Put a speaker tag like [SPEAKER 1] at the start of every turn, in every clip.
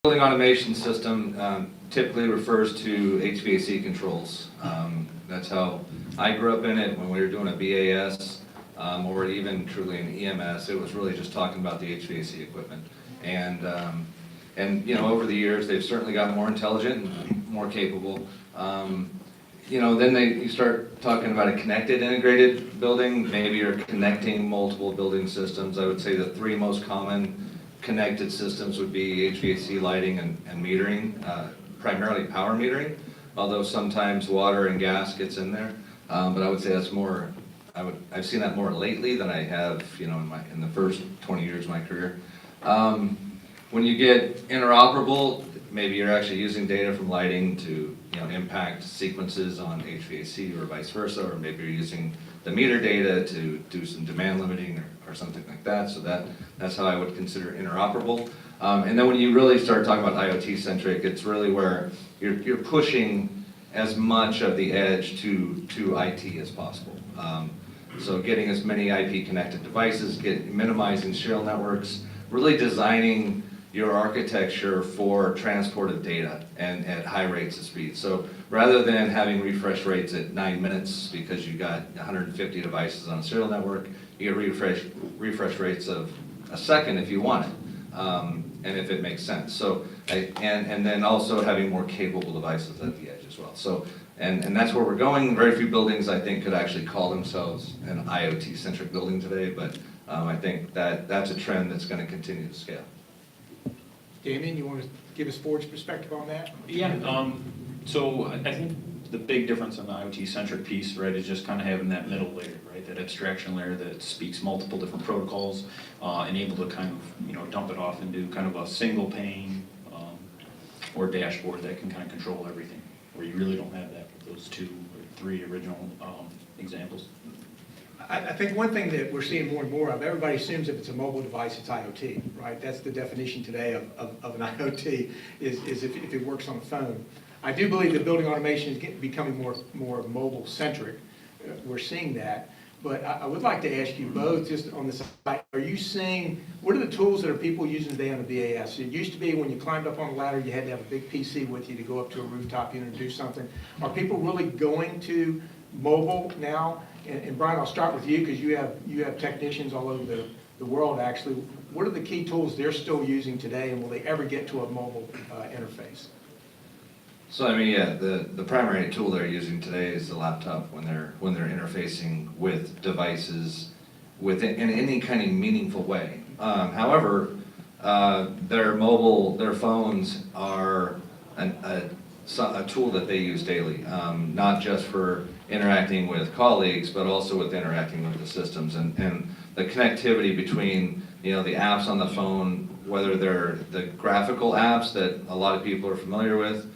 [SPEAKER 1] Building automation system typically refers to HVAC controls. That's how I grew up in it when we were doing a BAS or even truly an EMS. It was really just talking about the HVAC equipment. And you know, over the years they've certainly gotten more intelligent and more capable. You know, then you start talking about a connected integrated building. Maybe you're connecting multiple building systems. I would say the three most common connected systems would be HVAC, lighting, and metering, primarily power metering, although sometimes water and gas gets in there. But I would say that's more, I've seen that more lately than I have, you know, in the first 20 years of my career. When you get interoperable, maybe you're actually using data from lighting to, you know, impact sequences on HVAC or vice versa, or maybe you're using the meter data to do some demand limiting or something like that. So that's how I would consider interoperable. And then when you really start talking about IoT centric, it's really where you're pushing as much of the edge to IT as possible. So getting as many IP connected devices, minimizing serial networks, really designing your architecture for transport of data and at high rates of speed. So rather than having refresh rates at 9 minutes because you got 150 devices on a serial network, you get refresh rates of a second if you want it, and if it makes sense. So and then also having more capable devices at the edge as well. So and that's where we're going. Very few buildings I think could actually call themselves an IoT centric building today, but I think that's a trend that's going to continue to scale.
[SPEAKER 2] Damien, you want to give us Ford's perspective on that?
[SPEAKER 3] Yeah, so I think the big difference on the IoT-centric piece, right, is just kind of having that middle layer, right, that abstraction layer that speaks multiple different protocols, and able to kind of, you know, dump it off into kind of a single pane or dashboard that can kind of control everything, where you really don't have that with those two or three original examples.
[SPEAKER 2] I think one thing that we're seeing more and more of, everybody assumes if it's a mobile device, it's IoT, right? That's the definition today of an IoT, is if it works on a phone. I do believe that building automation is becoming more mobile-centric. We're seeing that. But I would like to ask you both, just on this side, are you seeing, what are the tools that are people using today on a BAS? It used to be when you climbed up on a ladder, you had to have a big PC with you to go up to a rooftop unit and do something. Are people really going to mobile now? And Brian, I'll start with you because you have technicians all over the world actually. What are the key tools they're still using today, and will they ever get to a mobile interface?
[SPEAKER 1] So I mean, yeah, the primary tool they're using today is the laptop when they're interfacing with devices in any kind of meaningful way. However, their phones are a tool that they use daily, not just for interacting with colleagues, but also with interacting with the systems and the connectivity between, you know, the apps on the phone, whether they're the graphical apps that a lot of people are familiar with,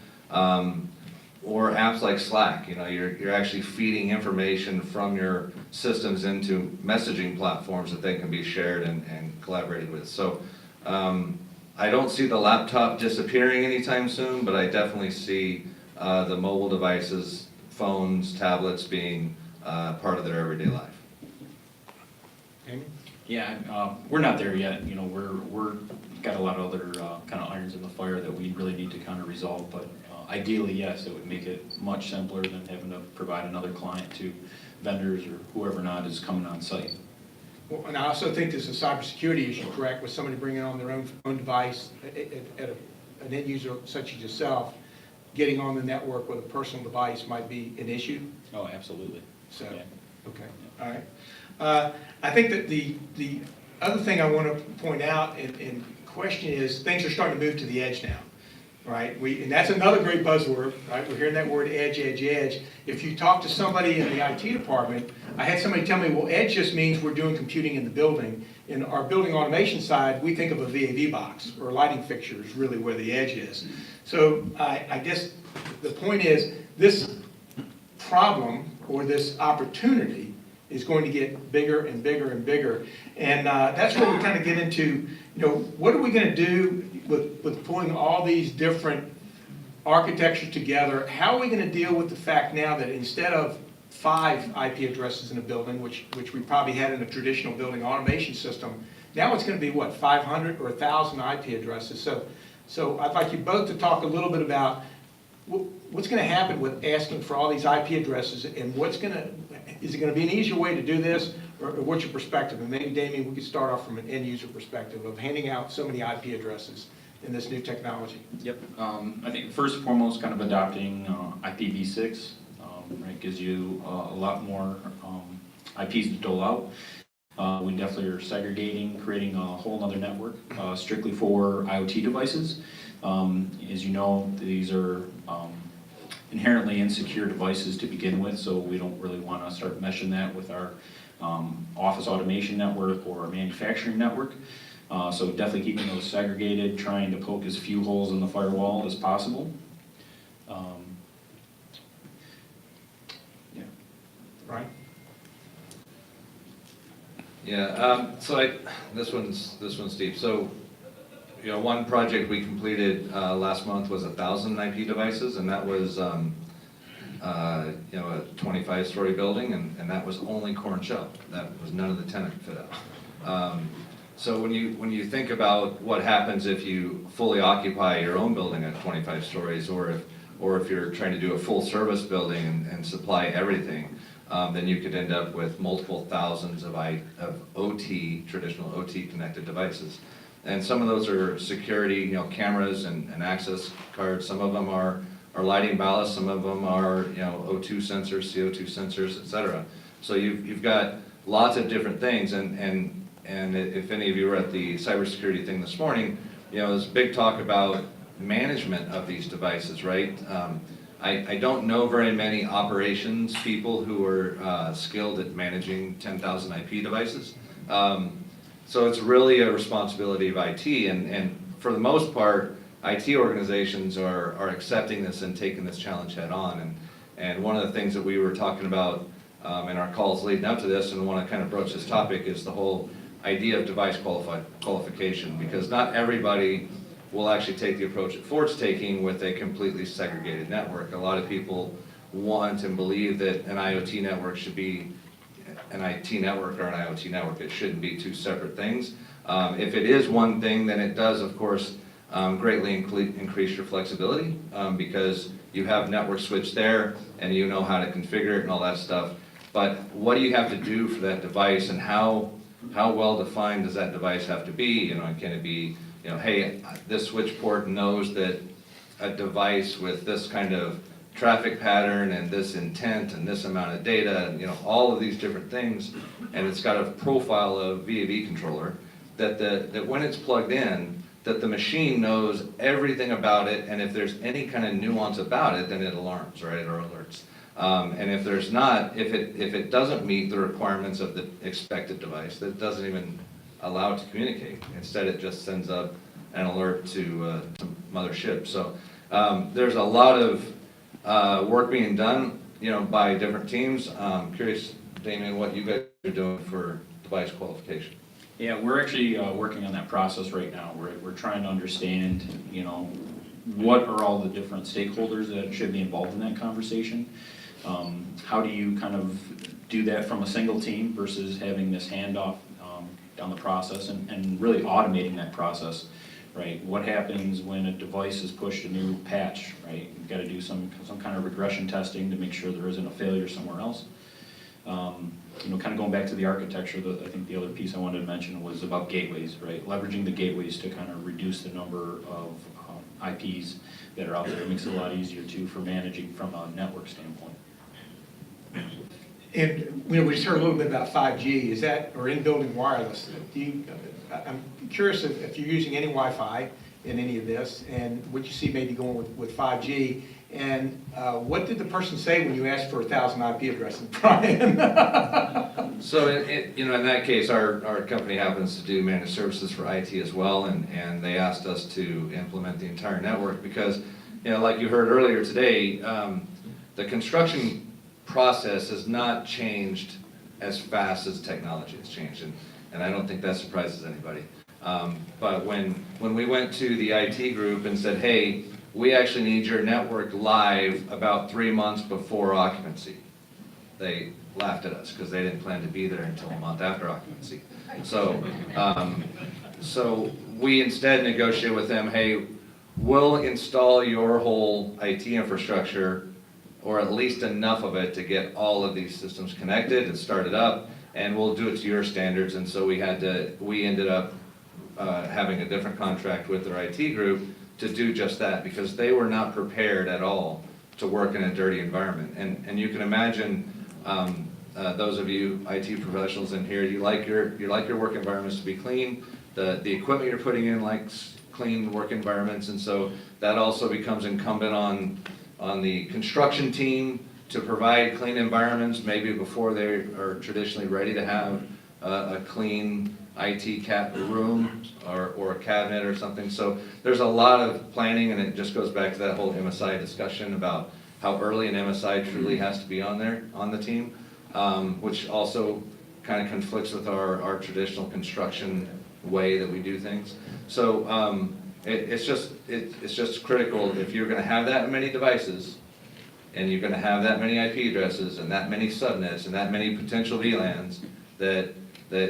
[SPEAKER 1] or apps like Slack. You know, you're actually feeding information from your systems into messaging platforms that they can be shared and collaborated with. So I don't see the laptop disappearing anytime soon, but I definitely see the mobile devices, phones, tablets being part of their everyday life.
[SPEAKER 2] Amy?
[SPEAKER 3] Yeah, we're not there yet. You know, we're got a lot of other kind of irons in the fire that we really need to kind of resolve. But ideally, yes, it would make it much simpler than having to provide another client to vendors or whoever not is coming on site.
[SPEAKER 2] Well, and I also think there's a cybersecurity issue, correct, with somebody bringing on their own device at an end user such as yourself, getting on the network with a personal device might be an issue.
[SPEAKER 3] Oh, absolutely.
[SPEAKER 2] So,
[SPEAKER 3] yeah.
[SPEAKER 2] Okay, all right. I think that the other thing I want to point out and question is things are starting to move to the edge now, right? And that's another great buzzword, right? We're hearing that word edge, edge, edge. If you talk to somebody in the IT department, I had somebody tell me, well, edge just means we're doing computing in the building. In our building automation side, we think of a VAV box or a lighting fixture is really where the edge is. So I guess the point is this problem or this opportunity is going to get bigger and bigger and bigger. And that's where we kind of get into, you know, what are we going to do with pulling all these different architectures together? How are we going to deal with the fact now that instead of 5 IP addresses in a building, which we probably had in a traditional building automation system, now it's going to be, what, 500 or 1,000 IP addresses. So I'd like you both to talk a little bit about what's going to happen with asking for all these IP addresses, and is it going to be an easier way to do this, or what's your perspective? And maybe, Damien, we could start off from an end user perspective of handing out so many IP addresses in this new technology.
[SPEAKER 3] Yep. I think first and foremost, kind of adopting IPv6, right, gives you a lot more IPs to dole out. We definitely are segregating, creating a whole other network strictly for IoT devices. As you know, these are inherently insecure devices to begin with, so we don't really want to start meshing that with our office automation network or our manufacturing network. So definitely keeping those segregated, trying to poke as few holes in the firewall as possible. Yeah.
[SPEAKER 2] Right?
[SPEAKER 1] Yeah, this one's deep. So, one project we completed last month was 1,000 IP devices, and that was, a 25-story building, and that was only core and shell. That was none of the tenant fit out. So when you think about what happens if you fully occupy your own building at 25 stories, or if you're trying to do a full service building and supply everything, then you could end up with multiple thousands of OT, traditional OT connected devices. And some of those are security, cameras and access cards. Some of them are lighting ballasts. Some of them are, O2 sensors, CO2 sensors, et cetera. So you've got lots of different things. And if any of you were at the cybersecurity thing this morning, there's big talk about management of these devices, right? I don't know very many operations people who are skilled at managing 10,000 IP devices. So it's really a responsibility of IT, and for the most part, IT organizations are accepting this and taking this challenge head on. And one of the things that we were talking about in our calls leading up to this, and want to kind of broach this topic, is the whole idea of device qualification, because not everybody will actually take the approach that Ford's taking with a completely segregated network. A lot of people want and believe that an IoT network should be an IT network or an IoT network. It shouldn't be two separate things. If it is one thing, then it does, of course, greatly increase your flexibility, because you have network switch there and you know how to configure it and all that stuff. But what do you have to do for that device, and how well defined does that device have to be? Can it be, hey, this switch port knows that a device with this kind of traffic pattern and this intent and this amount of data, and all of these different things, and it's got a profile of VAV controller that when it's plugged in, that the machine knows everything about it, and if there's any kind of nuance about it, then it alarms, right, or alerts. And if there's not, if it doesn't meet the requirements of the expected device, that doesn't even allow it to communicate. Instead, it just sends up an alert to mothership. So there's a lot of work being done, by different teams. Curious, Damien, what you guys are doing for device qualification.
[SPEAKER 3] Yeah, we're actually working on that process right now. We're trying to understand, what are all the different stakeholders that should be involved in that conversation. How do you kind of do that from a single team versus having this handoff down the process, and really automating that process, right? What happens when a device has pushed a new patch, right? You've got to do some kind of regression testing to make sure there isn't a failure somewhere else. Kind of going back to the architecture, I think the other piece I wanted to mention was about gateways, right? Leveraging the gateways to kind of reduce the number of IPs that are out there. It makes it a lot easier too for managing from a network standpoint.
[SPEAKER 2] And we just heard a little bit about 5G. Is that, or in-building wireless? I'm curious if you're using any Wi-Fi in any of this, and what you see maybe going with 5G. And what did the person say when you asked for 1,000 IP addresses, Brian?
[SPEAKER 1] So in that case, our company happens to do managed services for IT as well, and they asked us to implement the entire network because, like you heard earlier today, the construction process has not changed as fast as technology has changed, and I don't think that surprises anybody. But when we went to the IT group and said, hey, we actually need your network live about 3 months before occupancy, they laughed at us because they didn't plan to be there until a month after occupancy. So we instead negotiated with them, hey, we'll install your whole IT infrastructure, or at least enough of it to get all of these systems connected and started up, and we'll do it to your standards. And so we ended up having a different contract with their IT group to do just that, because they were not prepared at all to work in a dirty environment. And you can imagine, those of you IT professionals in here, you like your work environments to be clean. The equipment you're putting in likes clean work environments, and so that also becomes incumbent on the construction team to provide clean environments, maybe before they are traditionally ready to have a clean IT room or a cabinet or something. So there's a lot of planning, and it just goes back to that whole MSI discussion about how early an MSI truly has to be on the team, which also kind of conflicts with our traditional construction way that we do things. So it's just critical, if you're going to have that many devices, and you're going to have that many IP addresses and that many subnets and that many potential VLANs, that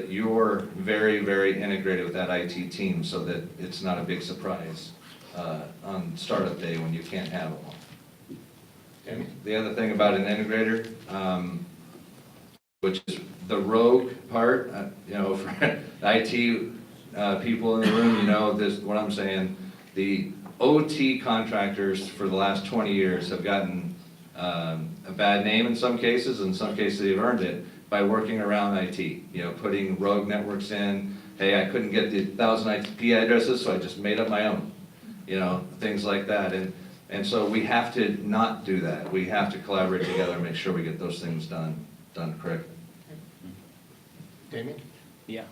[SPEAKER 1] you're very, very integrated with that IT team, so that it's not a big surprise on startup day when you can't have them all. And the other thing about an integrator, which is the rogue part, for IT people in the room, this what I'm saying. The OT contractors for the last 20 years have gotten a bad name in some cases. In some cases, they've earned it by working around IT. Putting rogue networks in. Hey, I couldn't get the 1,000 IP addresses, so I just made up my own. Things like that. And so we have to not do that. We have to collaborate together and make sure we get those things done correctly.
[SPEAKER 2] Damien?
[SPEAKER 3] Yeah,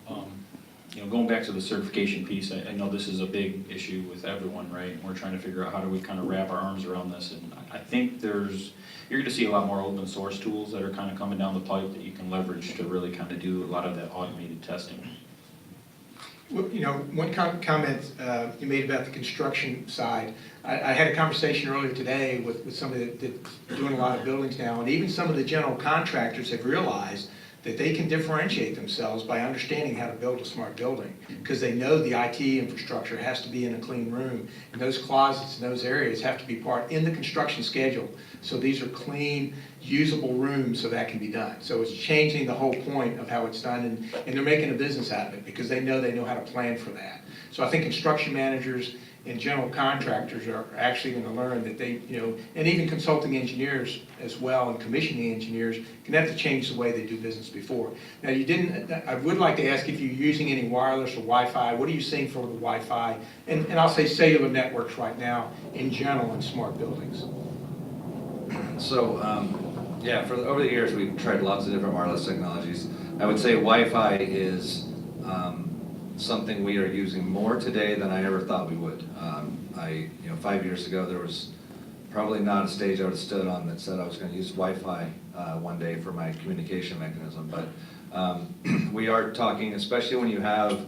[SPEAKER 3] going back to the certification piece, I know this is a big issue with everyone, right? And we're trying to figure out how do we kind of wrap our arms around this. And I think you're going to see a lot more open source tools that are kind of coming down the pipe that you can leverage to really kind of do a lot of that automated testing.
[SPEAKER 2] Well, one comment you made about the construction side, I had a conversation earlier today with somebody that's doing a lot of buildings now, and even some of the general contractors have realized that they can differentiate themselves by understanding how to build a smart building, because they know the IT infrastructure has to be in a clean room, and those closets and those areas have to be part in the construction schedule. So these are clean, usable rooms, so that can be done. So it's changing the whole point of how it's done, and they're making a business out of it because they know how to plan for that. So I think construction managers and general contractors are actually going to learn that they, and even consulting engineers as well, and commissioning engineers can have to change the way they do business before. Now, I would like to ask if you're using any wireless or Wi-Fi. What are you seeing for the Wi-Fi? And I'll say cellular networks right now in general in smart buildings.
[SPEAKER 1] So, over the years, we've tried lots of different wireless technologies. I would say Wi-Fi is something we are using more today than I ever thought we would. 5 years ago, there was probably not a stage I would have stood on that said I was going to use Wi-Fi one day for my communication mechanism. But we are talking, especially when you have,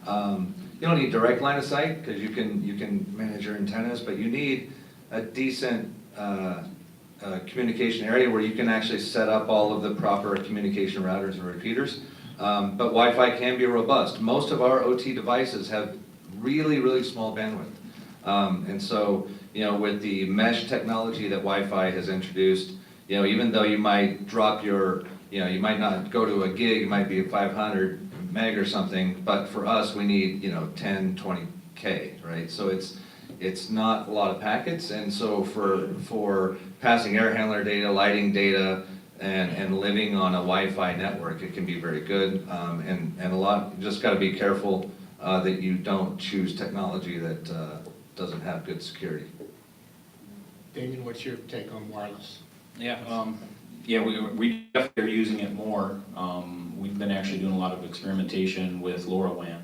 [SPEAKER 1] you don't need direct line of sight because you can manage your antennas, but you need a decent communication area where you can actually set up all of the proper communication routers and repeaters. But Wi-Fi can be robust. Most of our OT devices have really, really small bandwidth. And so, with the mesh technology that Wi-Fi has introduced, even though you might drop you might not go to a gig, it might be a 500 meg or something, but for us, we need, 10, 20K, right? So it's not a lot of packets, and so for passing air handler data, lighting data, and living on a Wi-Fi network, it can be very good. And you just got to be careful that you don't choose technology that doesn't have good security.
[SPEAKER 2] Damien, what's your take on wireless?
[SPEAKER 3] Yeah, we definitely are using it more. We've been actually doing a lot of experimentation with LoRaWAN.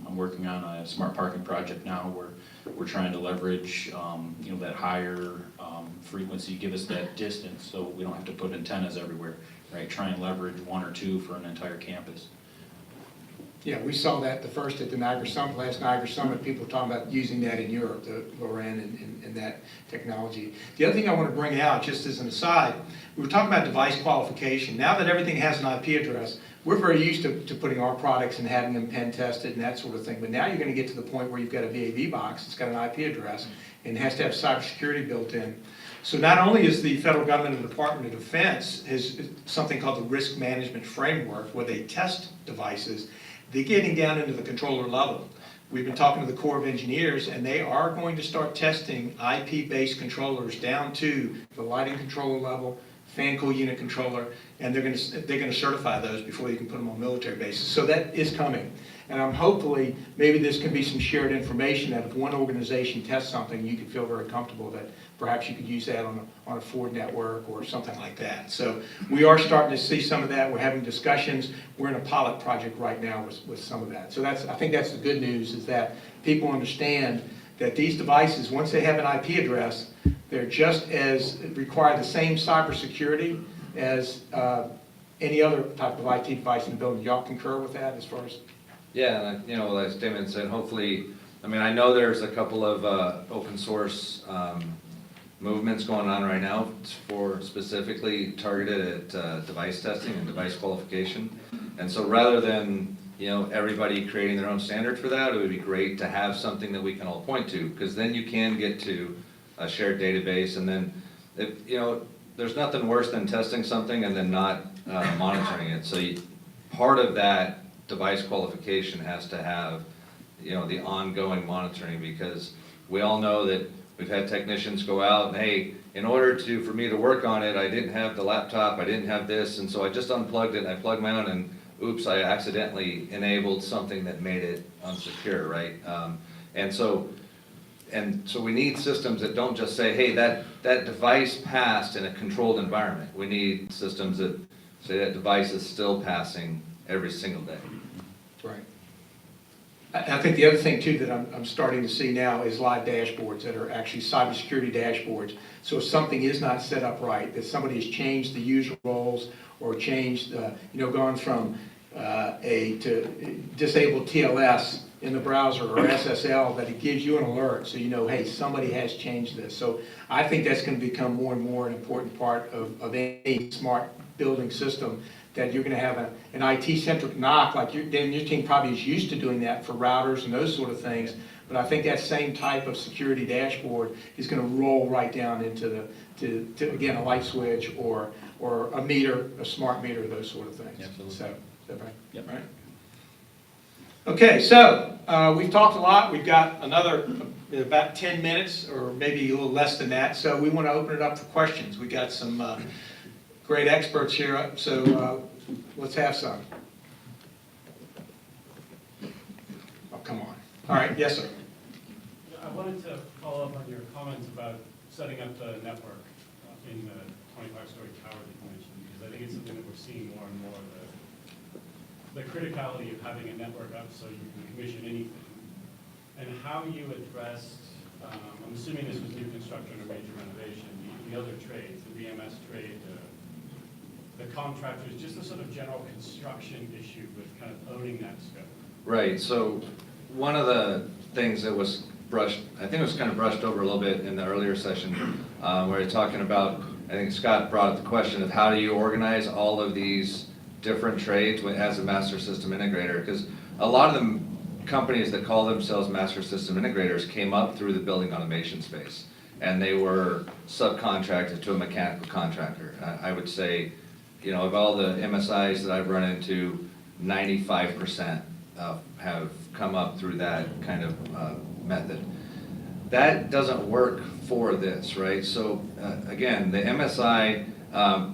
[SPEAKER 3] I'm working on a smart parking project now where we're trying to leverage, that higher frequency, give us that distance so we don't have to put antennas everywhere, right? Try and leverage one or two for an entire campus.
[SPEAKER 2] Yeah, we saw that the first at the Niagara Summit, last Niagara Summit, people were talking about using that in Europe, the LORAN and that technology. The other thing I want to bring out, just as an aside, we were talking about device qualification. Now that everything has an IP address, we're very used to putting our products and having them pen tested and that sort of thing. But now you're going to get to the point where you've got a VAV box, it's got an IP address, and it has to have cybersecurity built in. So not only is the federal government and the Department of Defense has something called the Risk Management Framework, where they test devices, they're getting down into the controller level. We've been talking to the Corps of Engineers, and they are going to start testing IP-based controllers down to the lighting controller level, fan cool unit controller, and they're going to certify those before you can put them on military bases. So that is coming. And I'm hopefully, maybe this can be some shared information that if one organization tests something, you can feel very comfortable that perhaps you could use that on a Ford network or something like that. So we are starting to see some of that. We're having discussions. We're in a pilot project right now with some of that. So I think that's the good news, is that people understand that these devices, once they have an IP address, they're just as, require the same cybersecurity as any other type of IT device in the building. Y'all concur with that as far as?
[SPEAKER 1] Yeah, and as Damien said, hopefully, I know there's a couple of open source movements going on right now for specifically targeted at device testing and device qualification. And so rather than everybody creating their own standard for that, it would be great to have something that we can all point to, because then you can get to a shared database, and then there's nothing worse than testing something and then not monitoring it. So part of that device qualification has to have the ongoing monitoring, because we all know that we've had technicians go out and, hey, in order for me to work on it, I didn't have the laptop, I didn't have this, and so I just unplugged it and I plugged my own, and oops, I accidentally enabled something that made it unsecure, right? And so we need systems that don't just say, hey, that device passed in a controlled environment. We need systems that say that device is still passing every single day.
[SPEAKER 2] Right. I think the other thing too that I'm starting to see now is live dashboards that are actually cybersecurity dashboards. So if something is not set up right, that somebody has changed the user roles or changed, gone from to disabled TLS in the browser or SSL, that it gives you an alert so hey, somebody has changed this. So I think that's going to become more and more an important part of any smart building system, that you're going to have an IT-centric knock, like your team probably is used to doing that for routers and those sort of things, but I think that same type of security dashboard is going to roll right down into again, a light switch or a meter, a smart meter, those sort of things.
[SPEAKER 3] Absolutely.
[SPEAKER 2] So, is that right?
[SPEAKER 3] Yep.
[SPEAKER 2] Right. Okay, so we've talked a lot. We've got another about 10 minutes or maybe a little less than that, so we want to open it up for questions. We got some great experts here, so let's have some. Oh, come on. All right, yes, sir.
[SPEAKER 4] I wanted to follow up on your comments about setting up the network in the 25-story tower that you mentioned, because I think it's something that we're seeing more and more, the criticality of having a network up so you can commission anything. And how you addressed, I'm assuming this was new construction or major renovation, the other trades, the BMS trade, the contractors, just a sort of general construction issue with kind of owning that scope.
[SPEAKER 1] Right, so one of the things that was brushed, I think it was kind of brushed over a little bit in the earlier session, where you're talking about, I think Scott brought up the question of how do you organize all of these different trades as a master system integrator, because a lot of the companies that call themselves master system integrators came up through the building automation space, and they were subcontracted to a mechanical contractor. I would say, of all the MSIs that I've run into, 95% have come up through that kind of method. That doesn't work for this, right? So again, the MSI,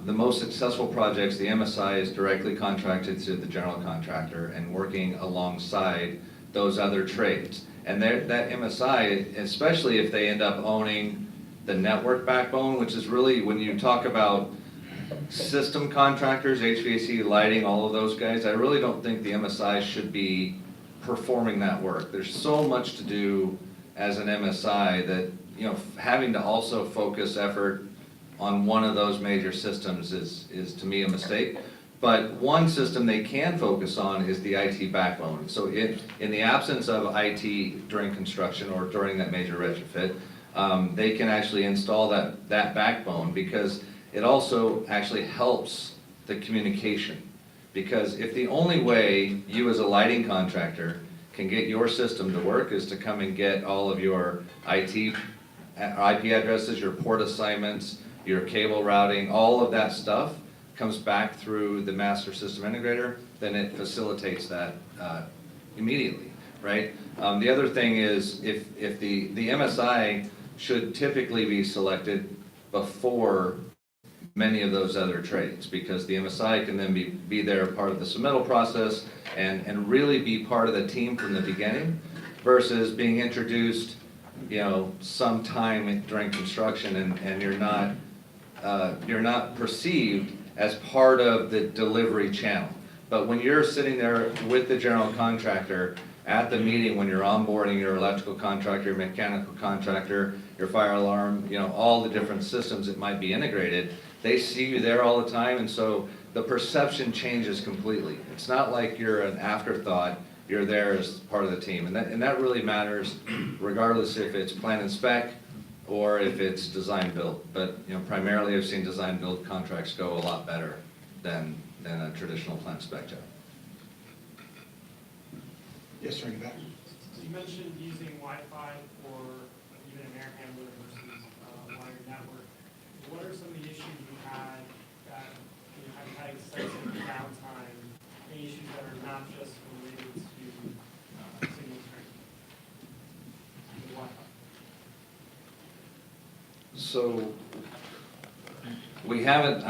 [SPEAKER 1] the most successful projects, the MSI is directly contracted to the general contractor and working alongside those other trades. And that MSI, especially if they end up owning the network backbone, which is really, when you talk about system contractors, HVAC, lighting, all of those guys, I really don't think the MSI should be performing that work. There's so much to do as an MSI that, having to also focus effort on one of those major systems is to me a mistake. But one system they can focus on is the IT backbone. So in the absence of IT during construction or during that major retrofit, they can actually install that backbone, because it also actually helps the communication. Because if the only way you as a lighting contractor can get your system to work is to come and get all of your IP addresses, your port assignments, your cable routing, all of that stuff comes back through the master system integrator, then it facilitates that immediately, right? The other thing is, if the MSI should typically be selected before many of those other trades, because the MSI can then be there, part of the submittal process, and really be part of the team from the beginning, versus being introduced, sometime during construction, and you're not perceived as part of the delivery channel. But when you're sitting there with the general contractor at the meeting, when you're onboarding your electrical contractor, your mechanical contractor, your fire alarm, all the different systems that might be integrated, they see you there all the time, and so the perception changes completely. It's not like you're an afterthought, you're there as part of the team. And that really matters, regardless if it's plan and spec or if it's design build. But primarily I've seen design build contracts go a lot better than a traditional plan spec job.
[SPEAKER 2] Yes, sir, in the back.
[SPEAKER 5] So you mentioned using Wi-Fi for even an air handler versus wired network. What are some of the issues you had that have had extensive downtime? Any issues that are not just related to signal strength with Wi-Fi?
[SPEAKER 1] So we haven't,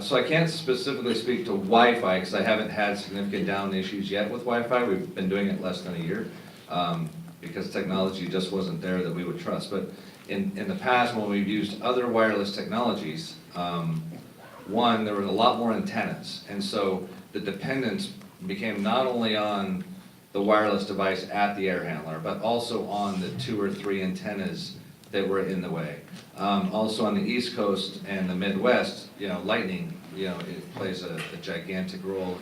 [SPEAKER 1] so I can't specifically speak to Wi-Fi because I haven't had significant down issues yet with Wi-Fi. We've been doing it less than a year because technology just wasn't there that we would trust. But in the past, when we've used other wireless technologies, one, there was a lot more antennas. And so the dependence became not only on the wireless device at the air handler, but also on the 2 or 3 antennas that were in the way. Also on the East Coast and the Midwest, lightning, it plays a gigantic role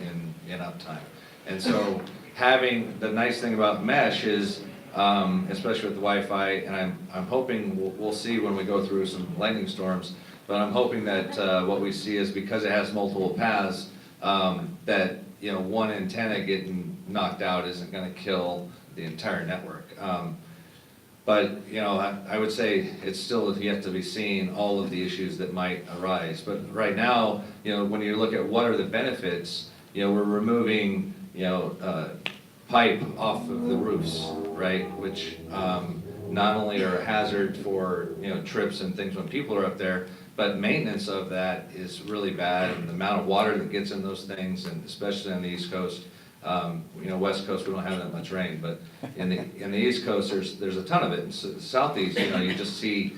[SPEAKER 1] in uptime. And so having, the nice thing about mesh is, especially with the Wi-Fi, and I'm hoping we'll see when we go through some lightning storms, but I'm hoping that what we see is, because it has multiple paths, that one antenna getting knocked out isn't going to kill the entire network. But I would say it's still yet to be seen, all of the issues that might arise. But right now, when you look at what are the benefits, we're removing pipe off of the roofs, right? Which not only are a hazard for trips and things when people are up there, but maintenance of that is really bad, and the amount of water that gets in those things, and especially on the East Coast. West Coast, we don't have that much rain, but in the East Coast, there's a ton of it. In the Southeast, you just see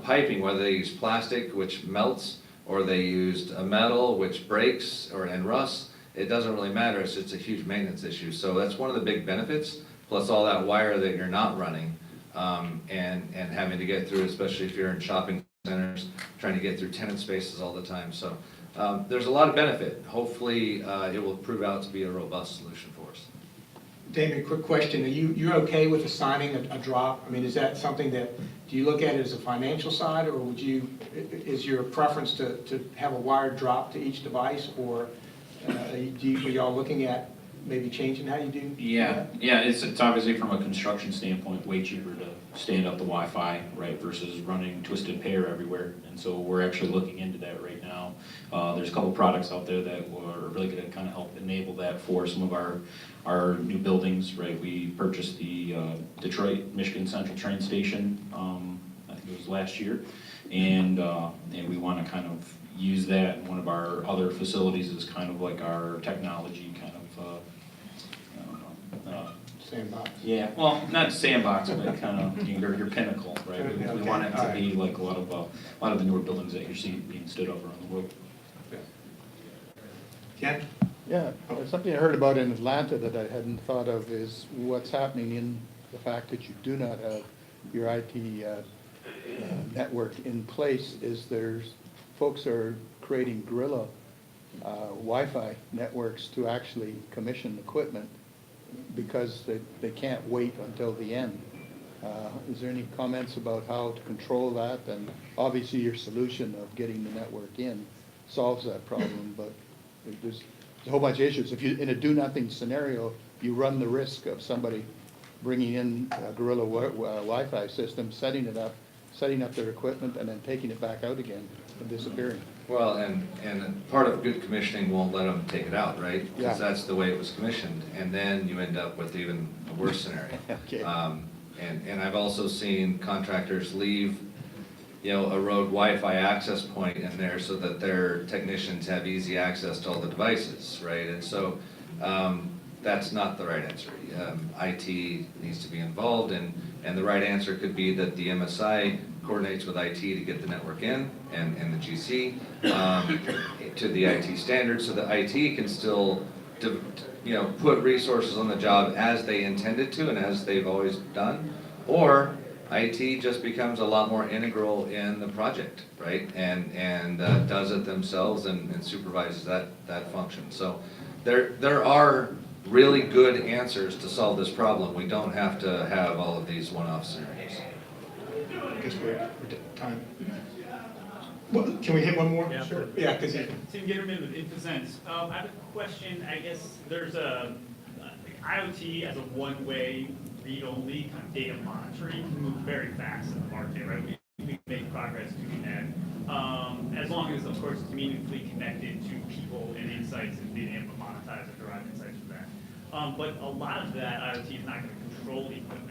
[SPEAKER 1] piping, whether they use plastic, which melts, or they used a metal, which breaks and rusts. It doesn't really matter. It's just a huge maintenance issue. So that's one of the big benefits. Plus all that wire that you're not running, and having to get through, especially if you're in shopping centers, trying to get through tenant spaces all the time. So there's a lot of benefit. Hopefully it will prove out to be a robust solution for us.
[SPEAKER 2] Damien, quick question. You're okay with assigning a drop? I mean, is that something do you look at it as a financial side, or is your preference to have a wired drop to each device, or are y'all looking at maybe changing how you do?
[SPEAKER 3] Yeah, it's obviously from a construction standpoint way cheaper to stand up the Wi-Fi, right, versus running twisted pair everywhere. And so we're actually looking into that right now. There's a couple products out there that are really going to kind of help enable that for some of our new buildings, right? We purchased the Detroit, Michigan Central train station, I think it was last year, and we want to kind of use that in one of our other facilities as kind of like our technology kind of,
[SPEAKER 2] Sandbox.
[SPEAKER 3] yeah, well, not sandbox, but kind of your pinnacle, right? We want it to be like a lot of the newer buildings that you're seeing being stood up around the world.
[SPEAKER 2] Ken?
[SPEAKER 6] Yeah, something I heard about in Atlanta that I hadn't thought of is what's happening in the fact that you do not have your IT network in place. Folks are creating guerrilla Wi-Fi networks to actually commission equipment because they can't wait until the end. Is there any comments about how to control that? And obviously your solution of getting the network in solves that problem, but there's a whole bunch of issues. If you, in a do-nothing scenario, you run the risk of somebody bringing in a guerrilla Wi-Fi system, setting up their equipment, and then taking it back out again and disappearing.
[SPEAKER 1] Well, and part of good commissioning won't let them take it out, right?
[SPEAKER 6] Yeah.
[SPEAKER 1] Because that's the way it was commissioned, and then you end up with even a worse scenario.
[SPEAKER 6] Okay.
[SPEAKER 1] And I've also seen contractors leave, a road Wi-Fi access point in there so that their technicians have easy access to all the devices, right? And so, that's not the right answer. IT needs to be involved, and the right answer could be that the MSI coordinates with IT to get the network in, and the GC to the IT standards, so that IT can still, put resources on the job as they intended to and as they've always done, or IT just becomes a lot more integral in the project, right? And does it themselves and supervises that function. So there are really good answers to solve this problem. We don't have to have all of these one-off scenarios.
[SPEAKER 2] I guess we're time. Well, can we hit one more?
[SPEAKER 7] Yeah.
[SPEAKER 2] Sure. Yeah, because
[SPEAKER 7] Tim Gitterman with InfoSense. I have a question. I guess there's a IoT as a one-way read-only kind of data monitoring can move very fast in the market, right? We can make progress doing that, as long as, of course, it's meaningfully connected to people and insights and being able to monetize or derive insights from that. But a lot of that IoT is not going to control the equipment.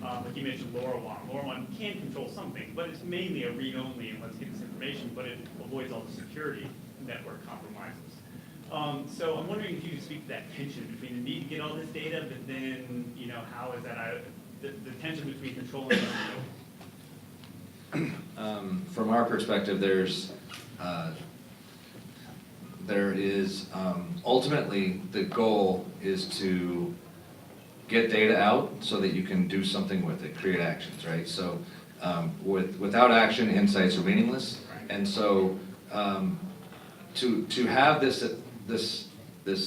[SPEAKER 7] Like you mentioned LoRaWAN. LoRaWAN can control something, but it's mainly a read-only and let's get this information, but it avoids all the security network compromises. So I'm wondering if you could speak to that tension between the need to get all this data, but then, how is that, the tension between controlling and
[SPEAKER 1] From our perspective, there is ultimately the goal is to get data out so that you can do something with it, create actions, right? So without action, insights are meaningless, and so to have this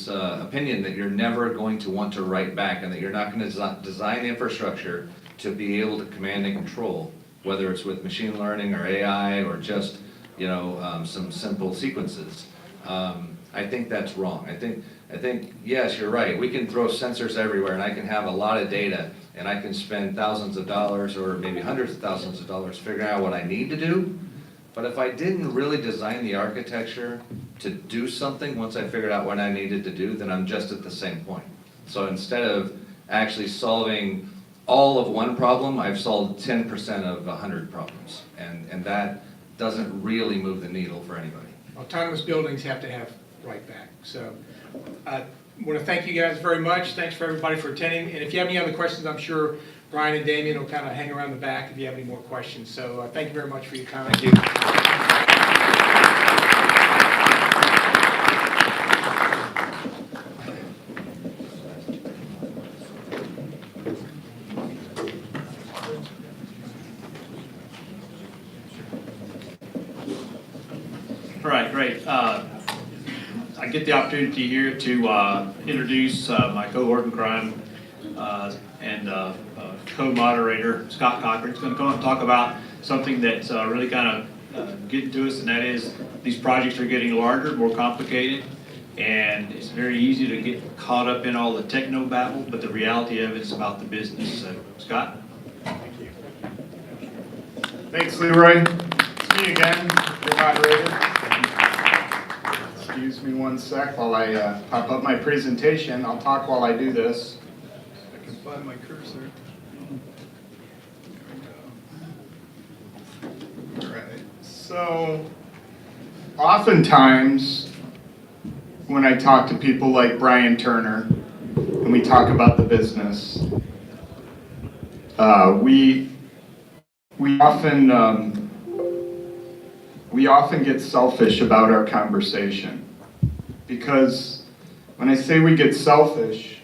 [SPEAKER 1] opinion that you're never going to want to write back and that you're not going to design infrastructure to be able to command and control, whether it's with machine learning or AI or just some simple sequences. I think that's wrong. I think yes, you're right. We can throw sensors everywhere, and I can have a lot of data, and I can spend thousands of dollars or maybe hundreds of thousands of dollars figuring out what I need to do. But if I didn't really design the architecture to do something once I figured out what I needed to do, then I'm just at the same point. So instead of actually solving all of one problem, I've solved 10% of 100 problems, and that doesn't really move the needle for anybody.
[SPEAKER 2] autonomous buildings have to have right back. So I want to thank you guys very much. Thanks for everybody for attending. And if you have any other questions, I'm sure Brian and Damien will kind of hang around the back if you have any more questions. So thank you very much for your time.
[SPEAKER 1] Thank you.
[SPEAKER 8] All right, great. I get the opportunity here to introduce my cohort in crime and co-moderator, Scott Cochrane. He's going to come up and talk about something that's really kind of getting to us, and that is these projects are getting larger, more complicated, and it's very easy to get caught up in all the techno babble, but the reality of it is about the business. So, Scott?
[SPEAKER 9] Thanks, Leroy. It's me again, your moderator. Excuse me one sec while I pop up my presentation. I'll talk while I do this. I can find my cursor. There we go. All right. So, oftentimes, when I talk to people like Brian Turner, and we talk about the business, we often get selfish about our conversation, because when I say we get selfish,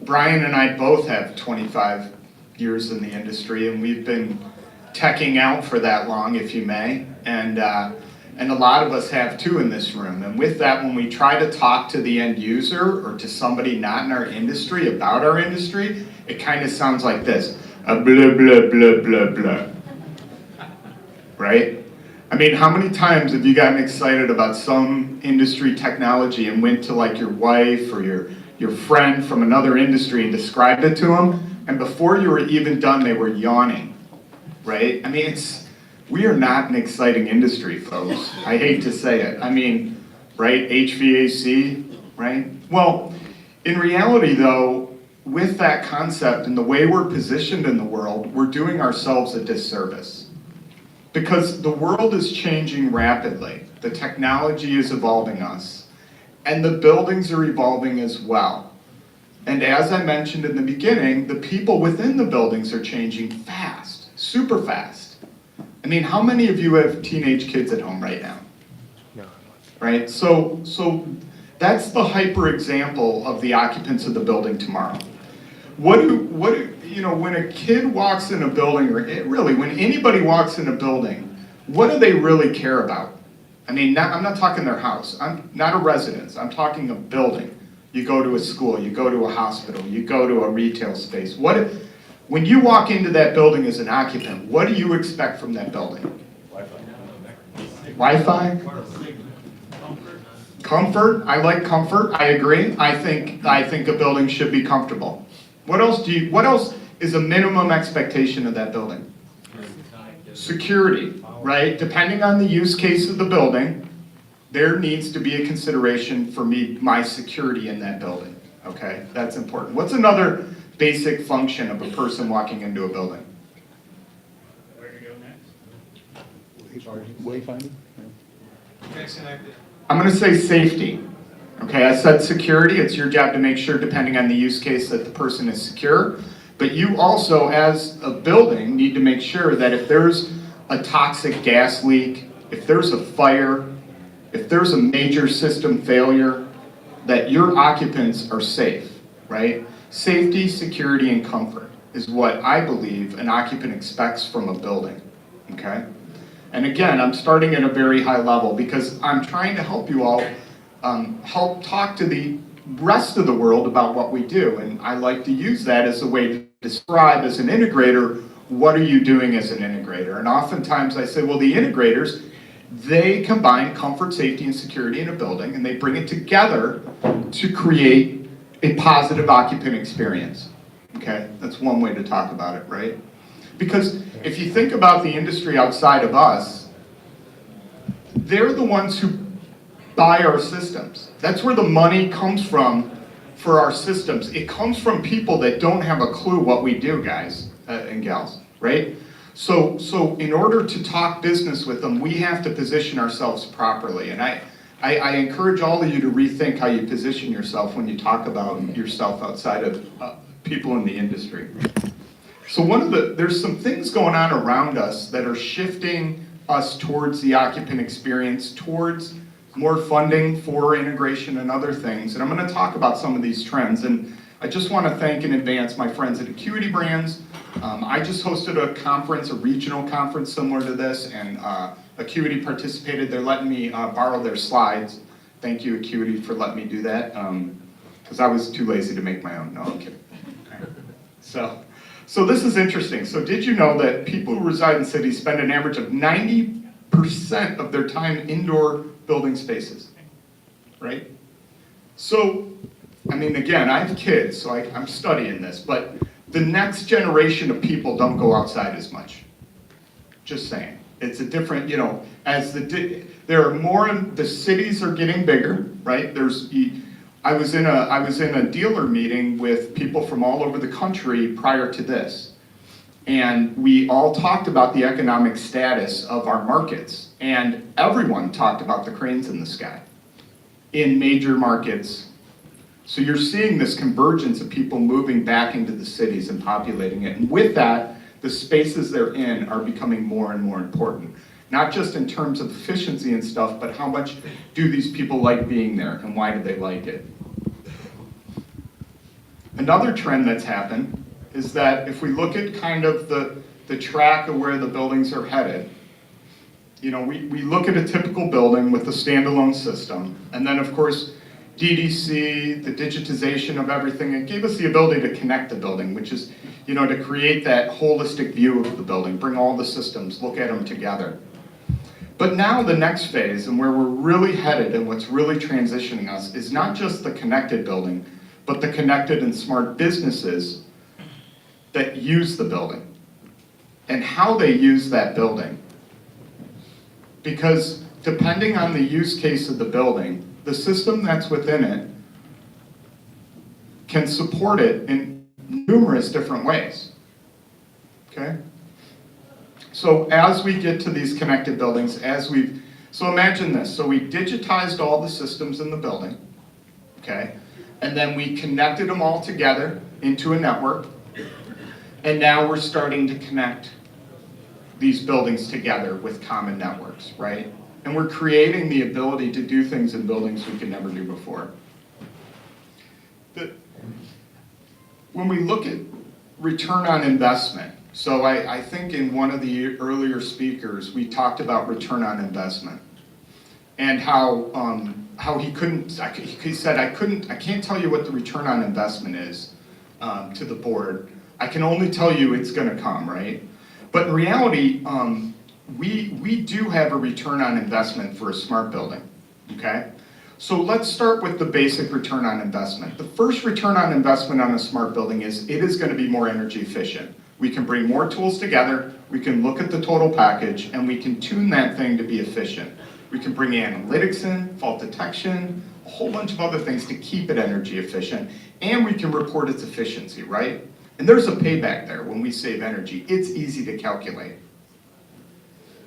[SPEAKER 9] Brian and I both have 25 years in the industry, and we've been teching out for that long, if you may, and And a lot of us have too in this room. And with that, when we try to talk to the end user or to somebody not in our industry about our industry, it kind of sounds like this, a blah, blah, blah, blah, blah. Right? I mean, how many times have you gotten excited about some industry technology and went to like your wife or your friend from another industry and described it to them? And before you were even done, they were yawning, right? I mean, we are not an exciting industry, folks. I hate to say it. I mean, right, HVAC, right? Well, in reality though, with that concept and the way we're positioned in the world, we're doing ourselves a disservice. Because the world is changing rapidly. The technology is evolving us. And the buildings are evolving as well. And as I mentioned in the beginning, the people within the buildings are changing fast, super fast. I mean, how many of you have teenage kids at home right now? No. Right, so that's the hyper example of the occupants of the building tomorrow. When a kid walks in a building, or really, when anybody walks in a building, what do they really care about? I mean, I'm not talking their house. I'm not a residence. I'm talking a building. You go to a school, you go to a hospital, you go to a retail space. When you walk into that building as an occupant, what do you expect from that building? Wi-Fi? Comfort. I like comfort. I agree. I think a building should be comfortable. What else is a minimum expectation of that building? Security, right? Depending on the use case of the building, there needs to be a consideration for my security in that building, okay? That's important. What's another basic function of a person walking into a building?
[SPEAKER 7] Where to go next?
[SPEAKER 6] Wayfinding?
[SPEAKER 9] I'm gonna say safety. Okay, I said security, it's your job to make sure, depending on the use case, that the person is secure. But you also, as a building, need to make sure that if there's a toxic gas leak, if there's a fire, if there's a major system failure, that your occupants are safe, right? Safety, security, and comfort is what I believe an occupant expects from a building, okay? And again, I'm starting at a very high level because I'm trying to help you all help talk to the rest of the world about what we do. And I like to use that as a way to describe as an integrator, what are you doing as an integrator? And oftentimes I say, well, the integrators, they combine comfort, safety, and security in a building, and they bring it together to create a positive occupant experience. Okay, that's one way to talk about it, right? Because if you think about the industry outside of us, they're the ones who buy our systems. That's where the money comes from for our systems. It comes from people that don't have a clue what we do, guys and gals, right? So in order to talk business with them, we have to position ourselves properly. And I encourage all of you to rethink how you position yourself when you talk about yourself outside of people in the industry. So there's some things going on around us that are shifting us towards the occupant experience, towards more funding for integration and other things. And I'm going to talk about some of these trends. And I just want to thank in advance my friends at Acuity Brands. I just hosted a conference, a regional conference similar to this, and Acuity participated. They're letting me borrow their slides. Thank you, Acuity, for letting me do that, because I was too lazy to make my own. No, I'm kidding. Okay. So this is interesting. So did you know that people who reside in cities spend an average of 90% of their time indoor building spaces, right? So, I mean, again, I have kids, so I'm studying this, but the next generation of people don't go outside as much. Just saying. It's a different, there are more, the cities are getting bigger, right? I was in a dealer meeting with people from all over the country prior to this. And we all talked about the economic status of our markets. And everyone talked about the cranes in the sky in major markets. So you're seeing this convergence of people moving back into the cities and populating it. And with that, the spaces they're in are becoming more and more important. Not just in terms of efficiency and stuff, but how much do these people like being there and why do they like it? Another trend that's happened is that if we look at kind of the track of where the buildings are headed, we look at a typical building with a standalone system, and then of course, DDC, the digitization of everything, it gave us the ability to connect the building, which is, to create that holistic view of the building, bring all the systems, look at them together. But now the next phase, and where we're really headed and what's really transitioning us, is not just the connected building, but the connected and smart businesses that use the building and how they use that building. Because depending on the use case of the building, the system that's within it can support it in numerous different ways, okay? So as we get to these connected buildings, so imagine this, so we digitized all the systems in the building, okay? And then we connected them all together into a network, and now we're starting to connect these buildings together with common networks, right? And we're creating the ability to do things in buildings we could never do before. When we look at return on investment, so I think in one of the earlier speakers, we talked about return on investment and how he said, I can't tell you what the return on investment is to the board. I can only tell you it's gonna come, right? But in reality, we do have a return on investment for a smart building, okay? So let's start with the basic return on investment. The first return on investment on a smart building is it is gonna be more energy efficient. We can bring more tools together, we can look at the total package, and we can tune that thing to be efficient. We can bring analytics in, fault detection, a whole bunch of other things to keep it energy efficient, and we can report its efficiency, right? And there's a payback there when we save energy. It's easy to calculate.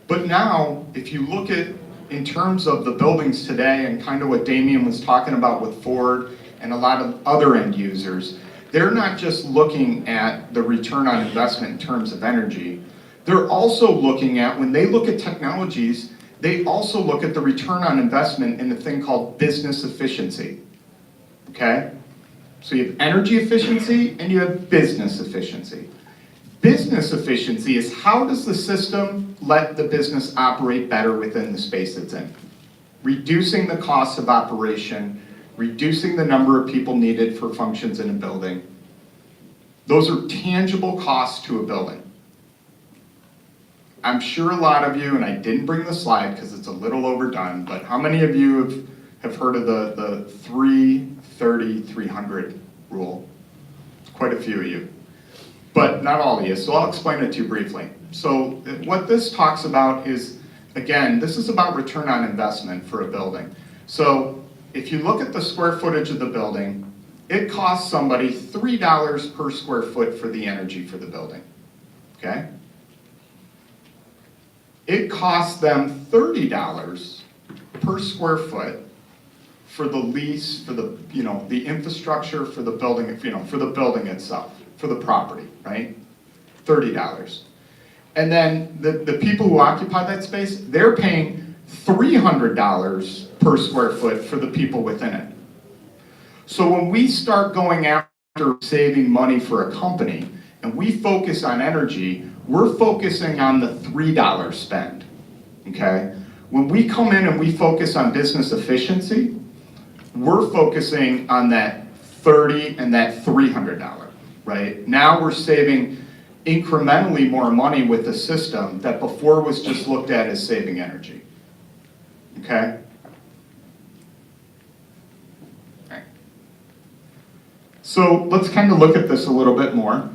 [SPEAKER 9] But now, if you look at, in terms of the buildings today and kind of what Damien was talking about with Ford and a lot of other end users, they're not just looking at the return on investment in terms of energy. They're also looking at, when they look at technologies, they also look at the return on investment in the thing called business efficiency, okay? So you have energy efficiency and you have business efficiency. Business efficiency is how does the system let the business operate better within the space it's in? Reducing the cost of operation, reducing the number of people needed for functions in a building. Those are tangible costs to a building. I'm sure a lot of you, and I didn't bring the slide because it's a little overdone, but how many of you have heard of the 330-300 rule? Quite a few of you, but not all of you, so I'll explain it to you briefly. So what this talks about is, again, this is about return on investment for a building. So if you look at the square footage of the building, it costs somebody $3 per square foot for the energy for the building, okay? It costs them $30 per square foot for the lease, for the, the infrastructure for the building, for the building itself, for the property, right? $30. And then the people who occupy that space, they're paying $300 per square foot for the people within it. So when we start going after saving money for a company, and we focus on energy, we're focusing on the $3 spend, okay? When we come in and we focus on business efficiency, we're focusing on that $30 and that $300, right? Now we're saving incrementally more money with a system that before was just looked at as saving energy, okay? All right. So let's kind of look at this a little bit more.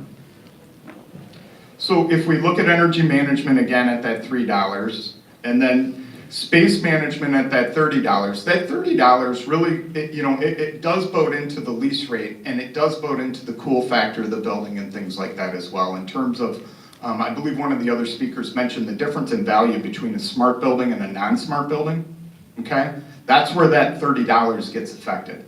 [SPEAKER 9] So if we look at energy management again at that $3, and then space management at that $30, that $30 really, it does bode into the lease rate, and it does bode into the cool factor of the building and things like that as well. In terms of, I believe one of the other speakers mentioned the difference in value between a smart building and a non-smart building, okay? That's where that $30 gets affected.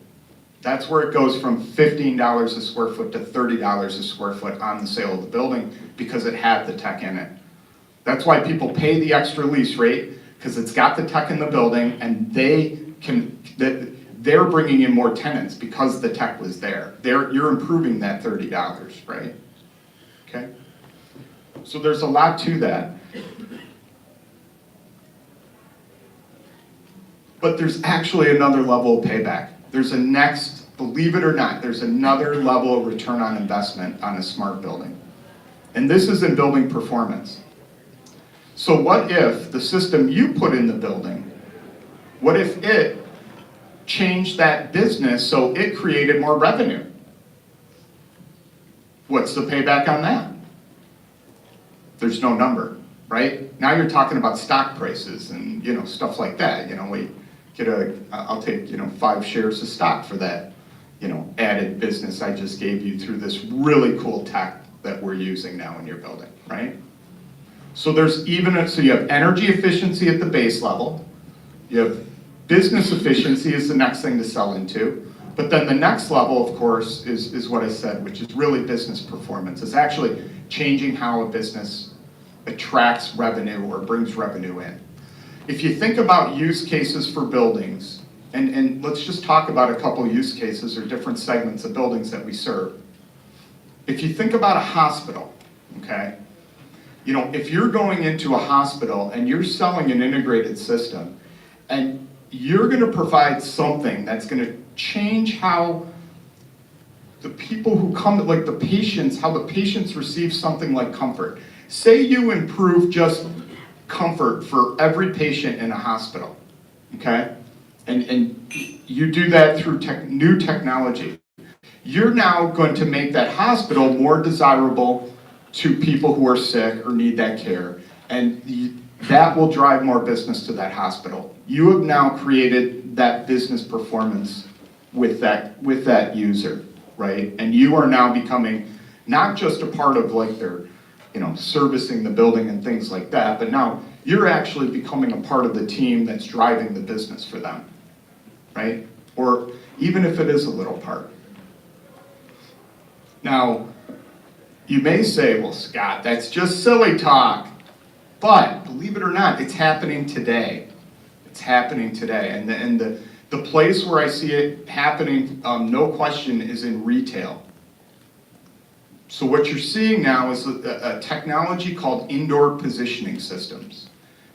[SPEAKER 9] That's where it goes from $15 a square foot to $30 a square foot on the sale of the building because it had the tech in it. That's why people pay the extra lease rate, because it's got the tech in the building, and they're bringing in more tenants because the tech was there. You're improving that $30, right? Okay? So there's a lot to that. But there's actually another level of payback. There's a next, believe it or not, there's another level of return on investment on a smart building. And this is in building performance. So what if the system you put in the building, what if it changed that business so it created more revenue? What's the payback on that? There's no number, right? Now you're talking about stock prices and, you know, stuff like that. You know, we get I'll take, you know, 5 shares of stock for that, you know, added business I just gave you through this really cool tech that we're using now in your building, right? So there's so you have energy efficiency at the base level, you have business efficiency is the next thing to sell into, but then the next level, of course, is what I said, which is really business performance. It's actually changing how a business attracts revenue or brings revenue in. If you think about use cases for buildings, and let's just talk about a couple use cases or different segments of buildings that we serve. If you think about a hospital, okay, you know, if you're going into a hospital and you're selling an integrated system and you're going to provide something that's going to change how the people who come, like the patients, how the patients receive something like comfort. Say you improve just comfort for every patient in a hospital, okay? And you do that through new technology. You're now going to make that hospital more desirable to people who are sick or need that care, and that will drive more business to that hospital. You have now created that business performance with that user, right? And you are now becoming not just a part of like their, you know, servicing the building and things like that, but now you're actually becoming a part of the team that's driving the business for them, right? Or even if it is a little part. Now, you may say, well, Scott, that's just silly talk. But believe it or not, it's happening today. It's happening today. And the place where I see it happening, no question, is in retail. So what you're seeing now is a technology called indoor positioning systems.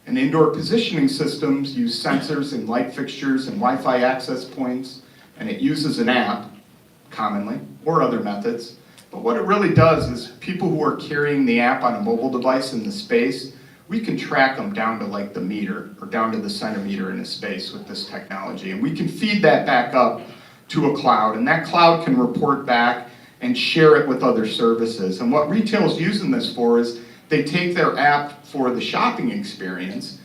[SPEAKER 9] And indoor positioning systems use sensors and light fixtures and Wi-Fi access points, and it uses an app, commonly, or other methods. But what it really does is people who are carrying the app on a mobile device in the space, we can track them down to like the meter or down to the centimeter in a space with this technology. And we can feed that back up to a cloud, and that cloud can report back and share it with other services. And what retail is using this for is they take their app for the shopping experience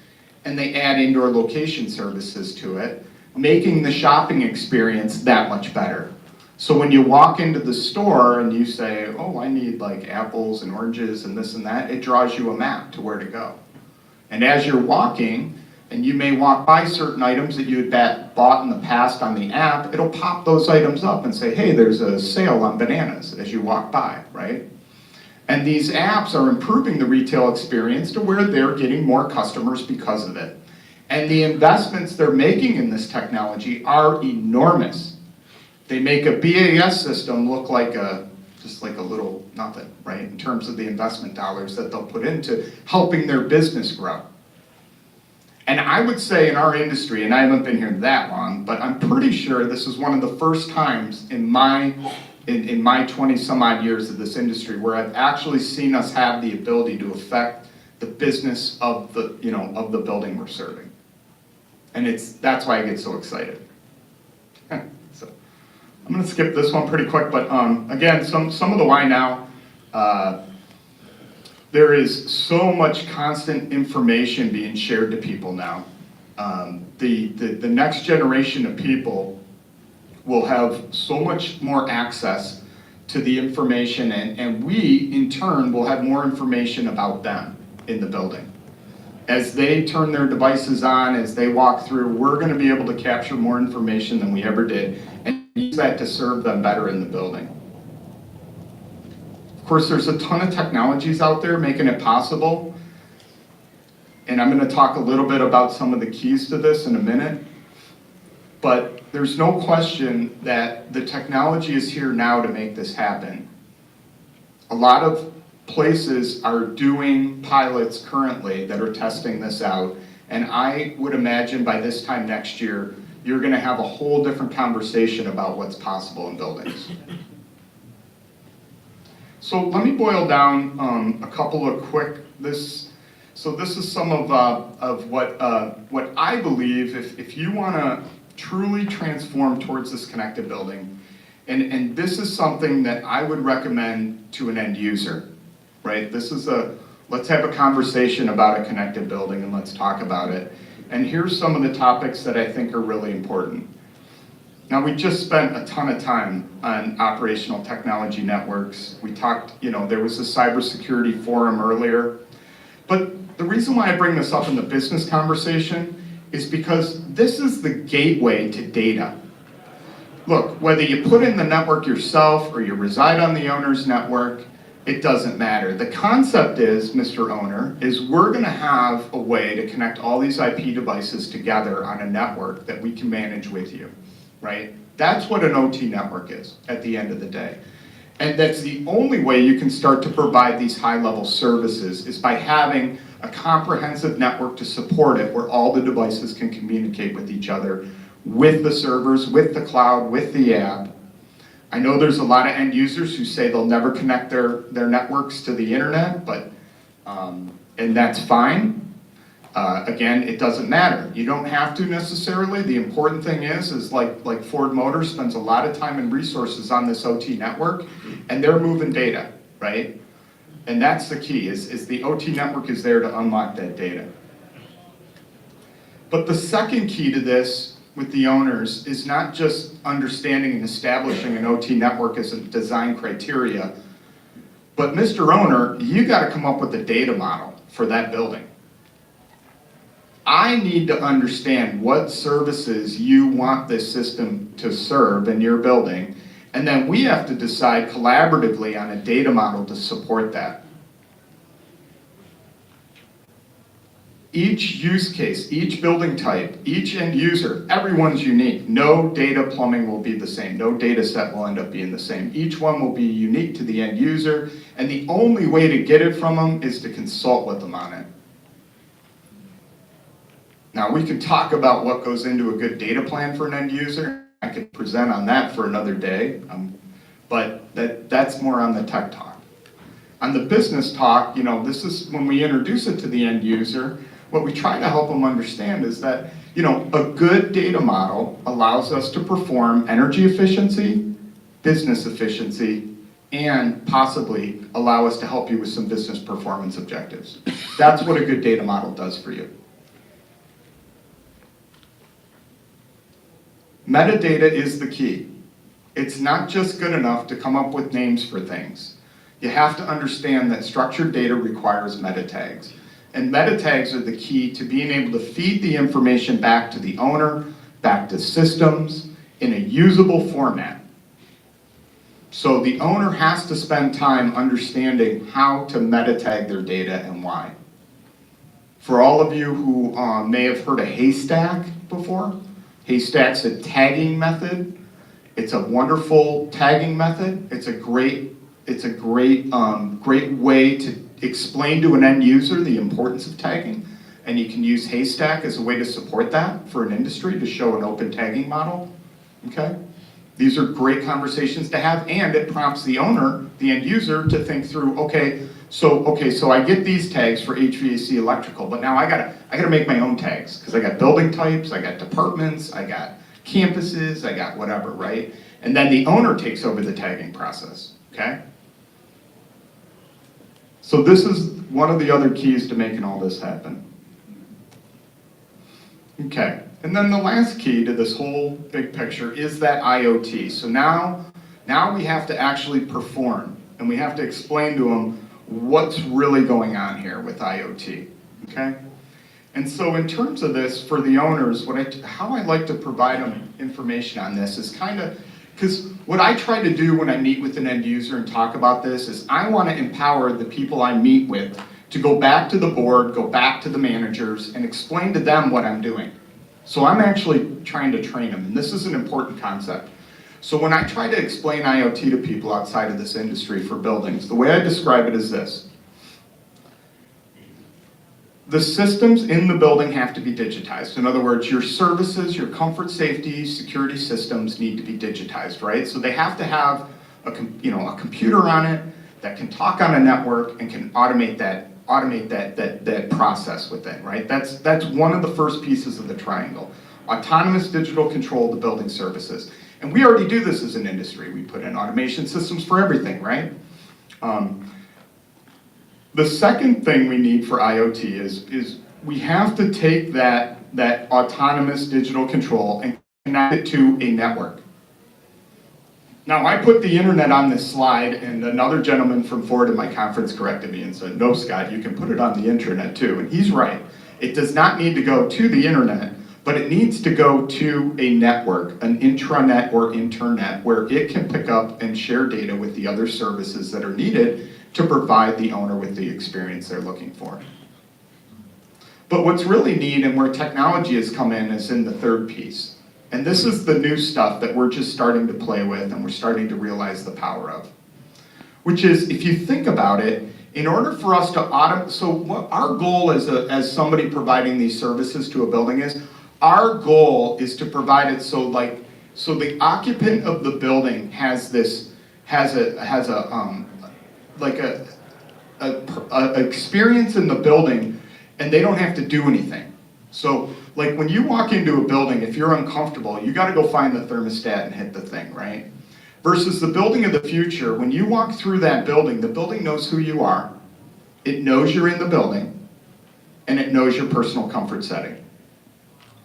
[SPEAKER 9] and they add indoor location services to it, making the shopping experience that much better. So when you walk into the store and you say, oh, I need like apples and oranges and this and that, it draws you a map to where to go. And as you're walking, and you may walk by certain items that you had bought in the past on the app, it'll pop those items up and say, hey, there's a sale on bananas as you walk by, right? And these apps are improving the retail experience to where they're getting more customers because of it. And the investments they're making in this technology are enormous. They make a BAS system look like just like a little nothing, right? In terms of the investment dollars that they'll put into helping their business grow. And I would say in our industry, and I haven't been here that long, but I'm pretty sure this is one of the first times in my 20 some odd years of this industry where I've actually seen us have the ability to affect the business of the, you know, of the building we're serving. And that's why I get so excited. So I'm gonna skip this one pretty quick, but again, some of the why now. There is so much constant information being shared to people now. The next generation of people will have so much more access to the information, and we, in turn, will have more information about them in the building. As they turn their devices on, as they walk through, we're gonna be able to capture more information than we ever did, and use that to serve them better in the building. Of course, there's a ton of technologies out there making it possible, and I'm going to talk a little bit about some of the keys to this in a minute, but there's no question that the technology is here now to make this happen. A lot of places are doing pilots currently that are testing this out, And I would imagine by this time next year, you're gonna have a whole different conversation about what's possible in buildings. So let me boil down a couple of quick, so this is some of what I believe, if you wanna truly transform towards this connected building, and this is something that I would recommend to an end user, right? This is let's have a conversation about a connected building and let's talk about it. And here's some of the topics that I think are really important. Now, we just spent a ton of time on operational technology networks. We talked, there was a cybersecurity forum earlier. But the reason why I bring this up in the business conversation is because this is the gateway to data. Look, whether you put in the network yourself or you reside on the owner's network, it doesn't matter. The concept is, Mr. Owner, is we're gonna have a way to connect all these IP devices together on a network that we can manage with you, right? That's what an OT network is at the end of the day. And that's the only way you can start to provide these high-level services is by having a comprehensive network to support it where all the devices can communicate with each other, with the servers, with the cloud, with the app. I know there's a lot of end users who say they'll never connect their networks to the internet, but, and that's fine. Again, it doesn't matter. You don't have to necessarily. The important thing is like Ford Motors spends a lot of time and resources on this OT network, and they're moving data, right? And that's the key, is the OT network is there to unlock that data. But the second key to this with the owners is not just understanding and establishing an OT network as a design criteria, but Mr. Owner, you gotta come up with a data model for that building. I need to understand what services you want this system to serve in your building, and then we have to decide collaboratively on a data model to support that. Each use case, each building type, each end user, everyone's unique. No data plumbing will be the same. No data set will end up being the same. Each one will be unique to the end user, and the only way to get it from them is to consult with them on it. Now, we can talk about what goes into a good data plan for an end user. I could present on that for another day, but that's more on the tech talk. On the business talk, this is when we introduce it to the end user, what we try to help them understand is that, a good data model allows us to perform energy efficiency, business efficiency, and possibly allow us to help you with some business performance objectives. That's what a good data model does for you. Metadata is the key. It's not just good enough to come up with names for things. You have to understand that structured data requires meta tags. And meta tags are the key to being able to feed the information back to the owner, back to systems, in a usable format. So the owner has to spend time understanding how to meta tag their data and why. For all of you who may have heard of Haystack before, Haystack's a tagging method. It's a wonderful tagging method. It's a great way to explain to an end user the importance of tagging. And you can use Haystack as a way to support that for an industry to show an open tagging model, okay? These are great conversations to have, and it prompts the owner, the end user, to think through, so I get these tags for HVAC electrical, but now I gotta make my own tags, because I got building types, I got departments, I got campuses, I got whatever, right? And then the owner takes over the tagging process, okay? So this is one of the other keys to making all this happen. Okay, and then the last key to this whole big picture is that IoT. So now we have to actually perform, and we have to explain to them what's really going on here with IoT, okay? And so in terms of this, for the owners, how I like to provide them information on this is because what I try to do when I meet with an end user and talk about this is I want to empower the people I meet with to go back to the board, go back to the managers, and explain to them what I'm doing. So I'm actually trying to train them, and this is an important concept. So when I try to explain IoT to people outside of this industry for buildings, the way I describe it is this. the systems in the building have to be digitized. In other words, your services, your comfort, safety, security systems need to be digitized, right? So they have to have a computer on it that can talk on a network and can automate that process within, right? That's one of the first pieces of the triangle. Autonomous digital control of the building services. And we already do this as an industry. We put in automation systems for everything, right? The second thing we need for IoT is we have to take that autonomous digital control and connect it to a network. Now, I put the internet on this slide, and another gentleman from Ford at my conference corrected me and said, no, Scott, you can put it on the internet too. And he's right. It does not need to go to the internet, but it needs to go to a network, an intranet or internet, where it can pick up and share data with the other services that are needed to provide the owner with the experience they're looking for. But what's really neat and where technology has come in is in the third piece. And this is the new stuff that we're just starting to play with and we're starting to realize the power of. Which is, if you think about it, in order for us to automate, so what our goal as somebody providing these services to a building is, our goal is to provide it so the occupant of the building has a experience in the building and they don't have to do anything. So like when you walk into a building, if you're uncomfortable, you got to go find the thermostat and hit the thing, right? Versus the building of the future, when you walk through that building, the building knows who you are, it knows you're in the building, and it knows your personal comfort setting.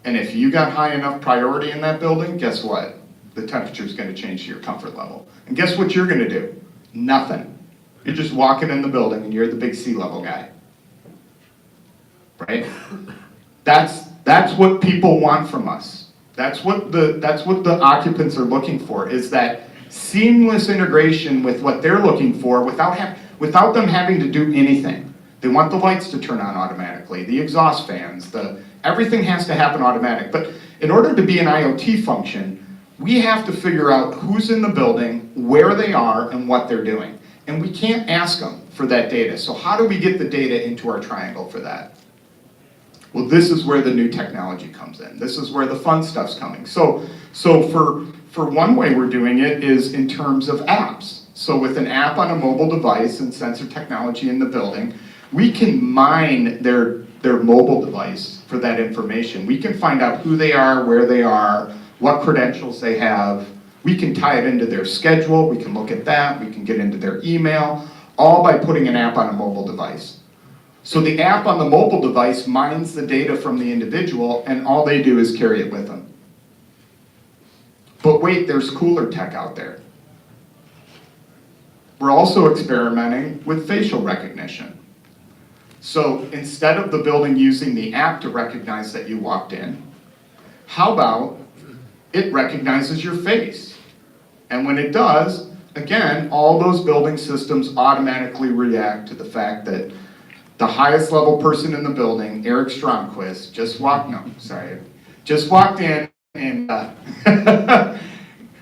[SPEAKER 9] And if you got high enough priority in that building, guess what? The temperature is going to change to your comfort level. And guess what you're going to do? Nothing. You're just walking in the building and you're the big C-level guy. Right? That's what people want from us. That's what the occupants are looking for, is that seamless integration with what they're looking for without them having to do anything. They want the lights to turn on automatically, the exhaust fans, everything has to happen automatic. But in order to be an IoT function, we have to figure out who's in the building, where they are, and what they're doing. And we can't ask them for that data. So how do we get the data into our triangle for that? Well, this is where the new technology comes in. This is where the fun stuff's coming. So for one way we're doing it is in terms of apps. So with an app on a mobile device and sensor technology in the building, we can mine their mobile device for that information. We can find out who they are, where they are, what credentials they have. We can tie it into their schedule. We can look at that. We can get into their email, all by putting an app on a mobile device. So the app on the mobile device mines the data from the individual, and all they do is carry it with them. But wait, there's cooler tech out there. We're also experimenting with facial recognition. So instead of the building using the app to recognize that you walked in, how about it recognizes your face? And when it does, again, all those building systems automatically react to the fact that the highest level person in the building, Eric Stromquist, just walked in, and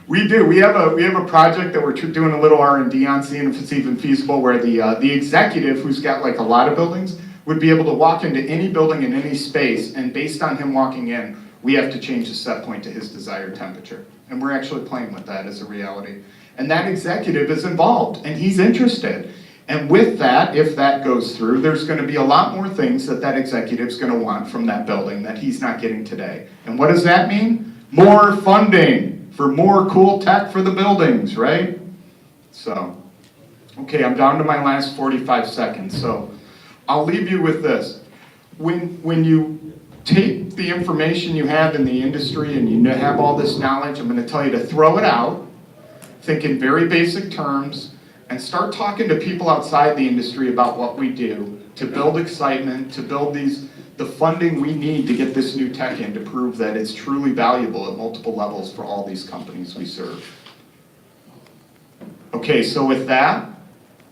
[SPEAKER 9] we have a project that we're doing a little R&D on, seeing if it's even feasible, where the executive who's got like a lot of buildings would be able to walk into any building in any space, and based on him walking in, we have to change the set point to his desired temperature. And we're actually playing with that as a reality. And that executive is involved, and he's interested. And with that, if that goes through, there's going to be a lot more things that executive's going to want from that building that he's not getting today. And what does that mean? More funding for more cool tech for the buildings, right? So, okay, I'm down to my last 45 seconds. So I'll leave you with this. When you take the information you have in the industry and you have all this knowledge, I'm going to tell you to throw it out, think in very basic terms, and start talking to people outside the industry about what we do to build excitement, to build the funding we need to get this new tech in to prove that it's truly valuable at multiple levels for all these companies we serve. Okay, so with that,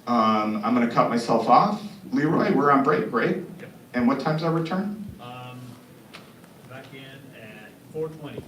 [SPEAKER 9] I'm going to cut myself off. Leroy, we're on break, right?
[SPEAKER 7] Yep.
[SPEAKER 9] And what time's our return?
[SPEAKER 7] Back in at 4:20.